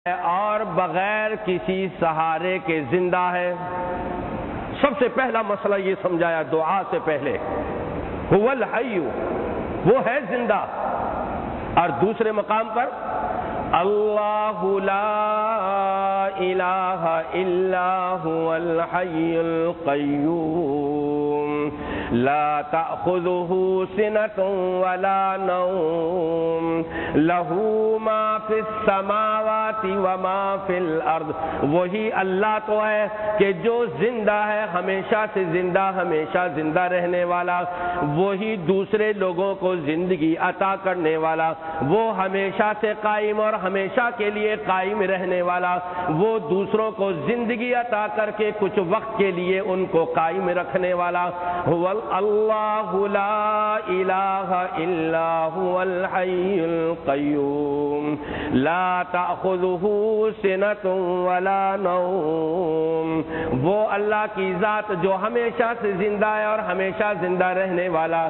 اور بغیر کسی سہارے کے زندہ ہے۔ سب سے پہلا مسئلہ یہ سمجھایا دعا سے پہلے، هو الحی، وہ ہے زندہ۔ اور دوسرے مقام پر اللہ لا الہ الا هو الحی القیوم لا تأخذه سنة ولا نوم له ما في السماوات وما في الارض۔ وہی اللہ تو ہے کہ جو زندہ ہے، ہمیشہ سے زندہ، ہمیشہ زندہ رہنے والا، وہی دوسرے لوگوں کو زندگی عطا کرنے والا، وہ ہمیشہ سے قائم اور ہمیشہ کے لیے قائم رہنے والا، وہ دوسروں کو زندگی عطا کر کے کچھ وقت کے لیے ان کو قائم رکھنے والا۔ اللہ لا الہ الا هو الحی القیوم لا تأخذہ سنۃ ولا نوم۔ وہ اللہ کی ذات جو ہمیشہ سے زندہ ہے اور ہمیشہ زندہ رہنے والا،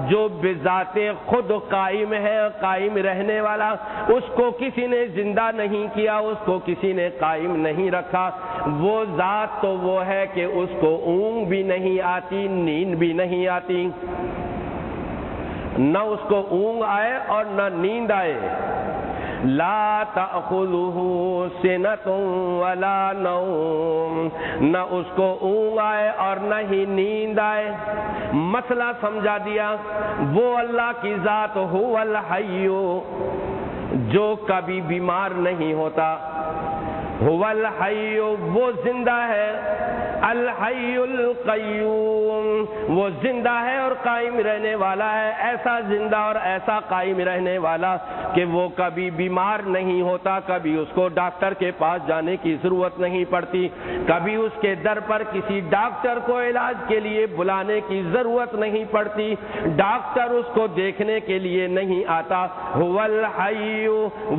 جو بذات خود قائم ہے، قائم رہنے والا، اس کو کسی نے زندہ نہیں کیا، اس کو کسی نے قائم نہیں رکھا۔ وہ ذات تو وہ ہے کہ اس کو اونگ بھی نہیں آتی، نیند بھی نہیں آتی، نہ اس کو اونگ آئے اور نہ نیند آئے۔ لا تأخذہ سنۃ ولا نوم، نہ اس کو اونگ آئے اور نہ ہی نیند آئے۔ مسئلہ سمجھا دیا۔ وہ اللہ کی ذات هو الحی، جو کبھی بیمار نہیں ہوتا، هو الحی، وہ زندہ ہے، الحی القیوم، وہ زندہ ہے اور قائم رہنے والا ہے، ایسا زندہ اور ایسا قائم رہنے والا کہ وہ کبھی بیمار نہیں ہوتا، کبھی اس کو ڈاکٹر کے پاس جانے کی ضرورت نہیں پڑتی، کبھی اس کے در پر کسی ڈاکٹر کو علاج کے لیے بلانے کی ضرورت نہیں پڑتی، ڈاکٹر اس کو دیکھنے کے لیے نہیں آتا۔ هو الحی،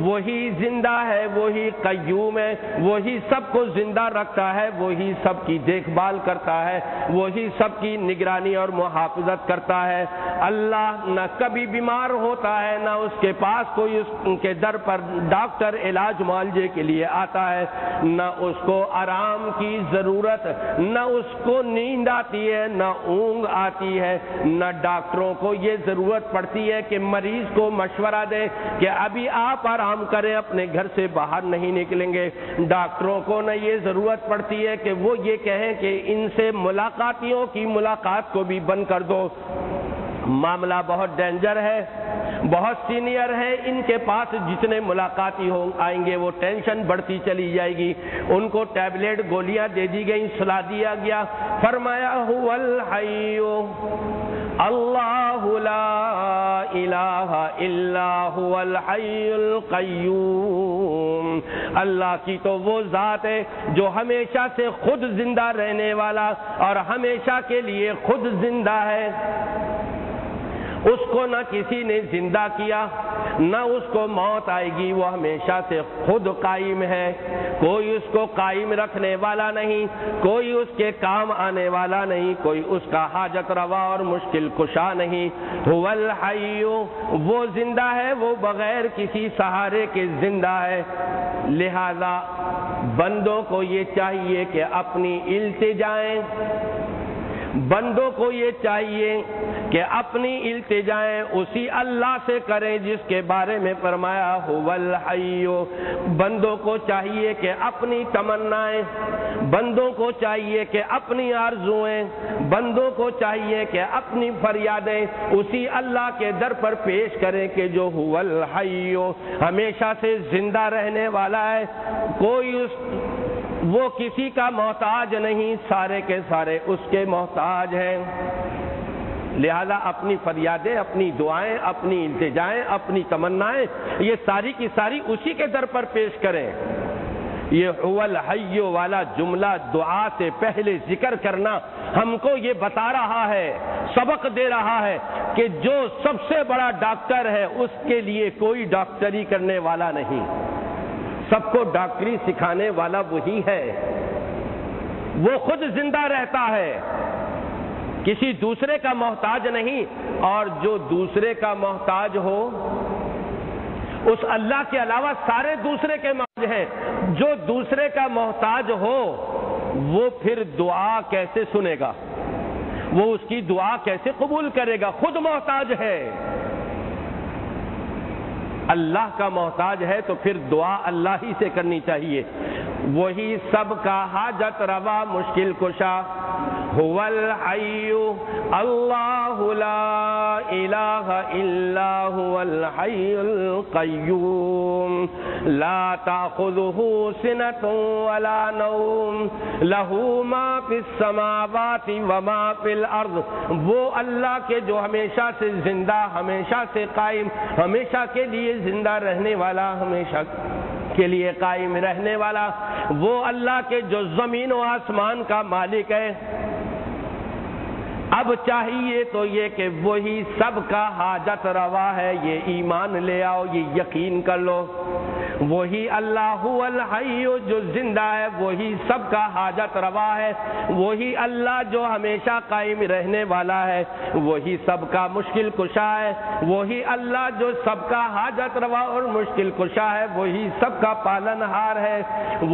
وہی زندہ ہے، وہی قیوم ہے، وہی سب کو زندہ رکھتا ہے، وہی سب کی دیکھ بھال کرتا ہے، وہی سب کی نگرانی اور محافظت کرتا ہے۔ اللہ نہ کبھی بیمار ہوتا ہے، نہ اس کے پاس کوئی اس کے در پر ڈاکٹر علاج معالجے کے لیے آتا ہے، نہ اس کو آرام کی ضرورت، نہ اس کو نیند آتی ہے، نہ اونگ آتی ہے، نہ ڈاکٹروں کو یہ ضرورت پڑتی ہے کہ مریض کو مشورہ دے کہ ابھی آپ آرام کریں، اپنے گھر سے باہر نہیں نکلیں گے۔ ڈاکٹروں کو نہ یہ ضرورت پڑتی ہے کہ وہ یہ کہیں کہ ان سے ملاقاتیوں کی ملاقات کو بھی بند کر دو، معاملہ بہت ڈینجر ہے، بہت سینئر ہے، ان کے پاس جتنے ملاقاتی آئیں گے وہ ٹینشن بڑھتی چلی جائے گی۔ ان کو ٹیبلٹ گولیاں دے دی گئیں، سلا دیا گیا، فرمایا هو الحی اللہ لا الہ الا هو الحی القیوم۔ اللہ کی تو وہ ذات ہے جو ہمیشہ سے خود زندہ رہنے والا اور ہمیشہ کے لیے خود زندہ ہے۔ اس کو نہ کسی نے زندہ کیا، نہ اس کو موت آئے گی، وہ ہمیشہ سے خود قائم ہے، کوئی اس کو قائم رکھنے والا نہیں، کوئی اس کے کام آنے والا نہیں، کوئی اس کا حاجت روا اور مشکل کشا نہیں۔ هو الحی، وہ زندہ ہے، وہ بغیر کسی سہارے کے زندہ ہے۔ لہذا بندوں کو یہ چاہیے کہ اپنی التجائیں، بندوں کو یہ چاہیے کہ اپنی التجائیں اسی اللہ سے کریں جس کے بارے میں فرمایا هو الحی۔ بندوں کو چاہیے کہ اپنی تمنائیں، بندوں کو چاہیے کہ اپنی آرزوئیں، بندوں کو چاہیے کہ اپنی فریادیں اسی اللہ کے در پر پیش کریں کہ جو هو الحی، ہمیشہ سے زندہ رہنے والا ہے، کوئی وہ کسی کا محتاج نہیں، سارے کے سارے اس کے محتاج ہیں۔ لہذا اپنی فریادیں، اپنی دعائیں، اپنی التجائیں، اپنی تمنائیں، یہ ساری کی ساری اسی کے در پر پیش کریں۔ یہ هو الحی والا جملہ دعا سے پہلے ذکر کرنا ہم کو یہ بتا رہا ہے، سبق دے رہا ہے کہ جو سب سے بڑا ڈاکٹر ہے اس کے لیے کوئی ڈاکٹری کرنے والا نہیں، سب کو ڈاکٹری سکھانے والا وہی ہے، وہ خود زندہ رہتا ہے، کسی دوسرے کا محتاج نہیں، اور جو دوسرے کا محتاج ہو اس اللہ کے علاوہ سارے دوسرے کے محتاج ہیں. جو دوسرے کا محتاج ہو وہ پھر دعا کیسے سنے گا؟ وہ اس کی دعا کیسے قبول کرے گا؟ خود محتاج ہے. اللہ کا محتاج ہے تو پھر دعا اللہ ہی سے کرنی چاہیے. وہی سب کا حاجت روا مشکل کشا. هو الحی اللہ لا الہ الا هو الحی القیوم لا تأخذه سنة ولا نوم له ما فی السماوات وما فی الارض. وہ اللہ کے جو ہمیشہ سے زندہ، ہمیشہ سے قائم، ہمیشہ کے لیے زندہ رہنے والا، ہمیشہ کے لیے قائم رہنے والا، وہ اللہ کے جو زمین و آسمان کا مالک ہے. اب چاہیے تو یہ کہ وہی سب کا حاجت روا ہے. یہ ایمان لے آؤ، یہ یقین کر لو. وہی اللہ هو الحی جو زندہ ہے، وہی سب کا حاجت روا ہے. وہی اللہ جو ہمیشہ قائم رہنے والا ہے، وہی سب کا مشکل کشا ہے. وہی اللہ جو سب کا حاجت روا اور مشکل کشا ہے، وہی سب کا پالن ہار ہے.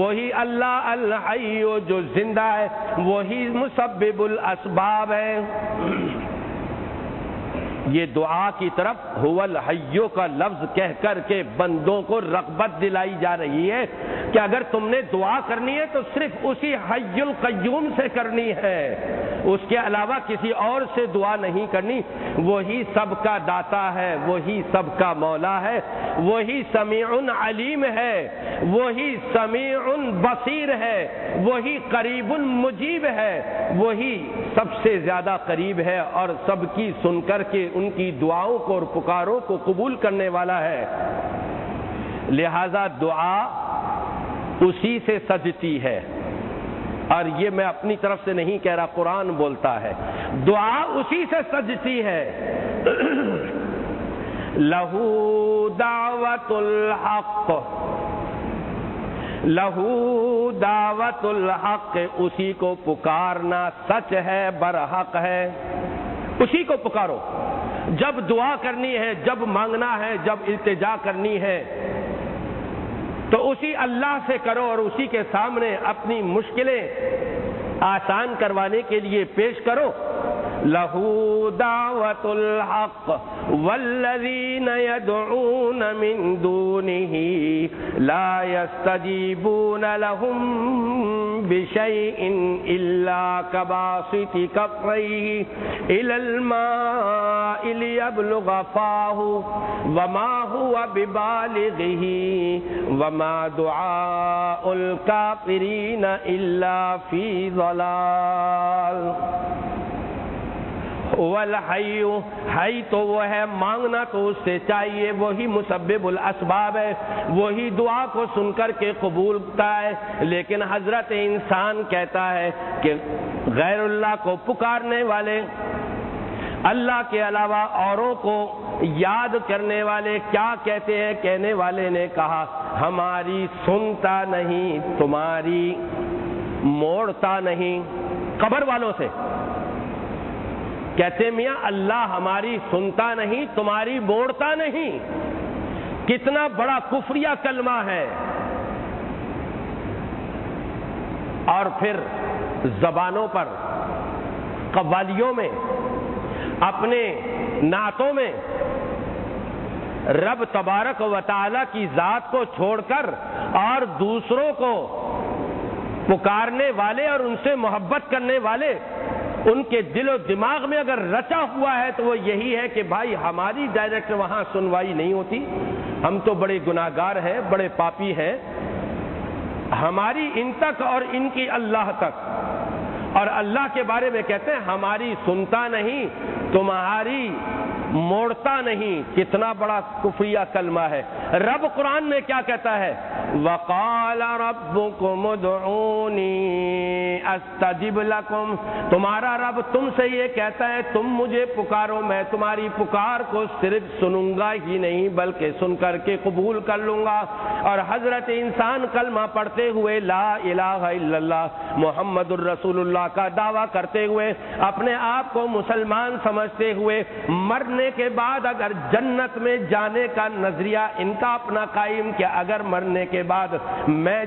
وہی اللہ الحی جو زندہ ہے، وہی مسبب الاسباب ہے. یہ دعا کی طرف هو الحی کا لفظ کہہ کر کے بندوں کو رغبت دلائی جا رہی ہے کہ اگر تم نے دعا کرنی ہے تو صرف اسی حی القیوم سے کرنی ہے، اس کے علاوہ کسی اور سے دعا نہیں کرنی. وہی سب کا داتا ہے، وہی سب کا مولا ہے، وہی سمیع علیم ہے، وہی سمیع بصیر ہے، وہی قریب مجیب ہے، وہی سب سے زیادہ قریب ہے اور سب کی سن کر کے ان کی دعاؤں کو اور پکاروں کو قبول کرنے والا ہے. لہذا دعا اسی سے سجتی ہے. اور یہ میں اپنی طرف سے نہیں کہہ رہا، قرآن بولتا ہے. دعا اسی سے سجتی ہے. لہو دعوت الحق، لہو دعوت الحق، اسی کو پکارنا سچ ہے، برحق ہے. اسی کو پکارو. جب دعا کرنی ہے، جب مانگنا ہے، جب التجا کرنی ہے تو اسی اللہ سے کرو اور اسی کے سامنے اپنی مشکلیں آسان کروانے کے لیے پیش کرو. لہو دعوت الحق والذین یدعون من دونہ لا یستجیبون لهم بشیء الا کباسط کفیہ الی الماء لیبلغ فاہ وما هو ببالغہ وما دعاء الکافرین الا فی ضلال. والحی، حی تو وہ ہے، مانگنا تو اس سے چاہیے، وہی مسبب الاسباب ہے، وہی دعا کو سن کر کے قبول کرتا ہے. لیکن حضرت انسان کہتا ہے کہ غیر اللہ کو پکارنے والے، اللہ کے علاوہ اوروں کو یاد کرنے والے کیا کہتے ہیں؟ کہنے والے نے کہا ہماری سنتا نہیں، تمہاری موڑتا نہیں. قبر والوں سے کہتے میاں اللہ ہماری سنتا نہیں، تمہاری موڑتا نہیں. کتنا بڑا کفریہ کلمہ ہے. اور پھر زبانوں پر، قوالیوں میں، اپنے نعتوں میں رب تبارک و تعالی کی ذات کو چھوڑ کر اور دوسروں کو پکارنے والے اور ان سے محبت کرنے والے، ان کے دل و دماغ میں اگر رچا ہوا ہے تو وہ یہی ہے کہ بھائی ہماری ڈائریکٹ وہاں سنوائی نہیں ہوتی، ہم تو بڑے گناہگار ہیں، بڑے پاپی ہیں، ہماری ان تک اور ان کی اللہ تک. اور اللہ کے بارے میں کہتے ہیں ہماری سنتا نہیں، تمہاری موڑتا نہیں. کتنا بڑا کفریہ کلمہ ہے. رب قرآن میں کیا کہتا ہے؟ وقال ربكم ادعونی استجب لکم، تمہارا رب تم سے یہ کہتا ہے تم مجھے پکارو، میں تمہاری پکار کو صرف سنوں گا ہی نہیں بلکہ سن کر کے قبول کر لوں گا۔ اور حضرت انسان کلمہ پڑھتے ہوئے لا الہ الا اللہ محمد الرسول اللہ کا دعویٰ کرتے ہوئے، اپنے آپ کو مسلمان سمجھتے ہوئے، مرنے کے بعد اگر جنت میں جانے کا نظریہ ان کا اپنا قائم کہ اگر مرنے کے بعد میں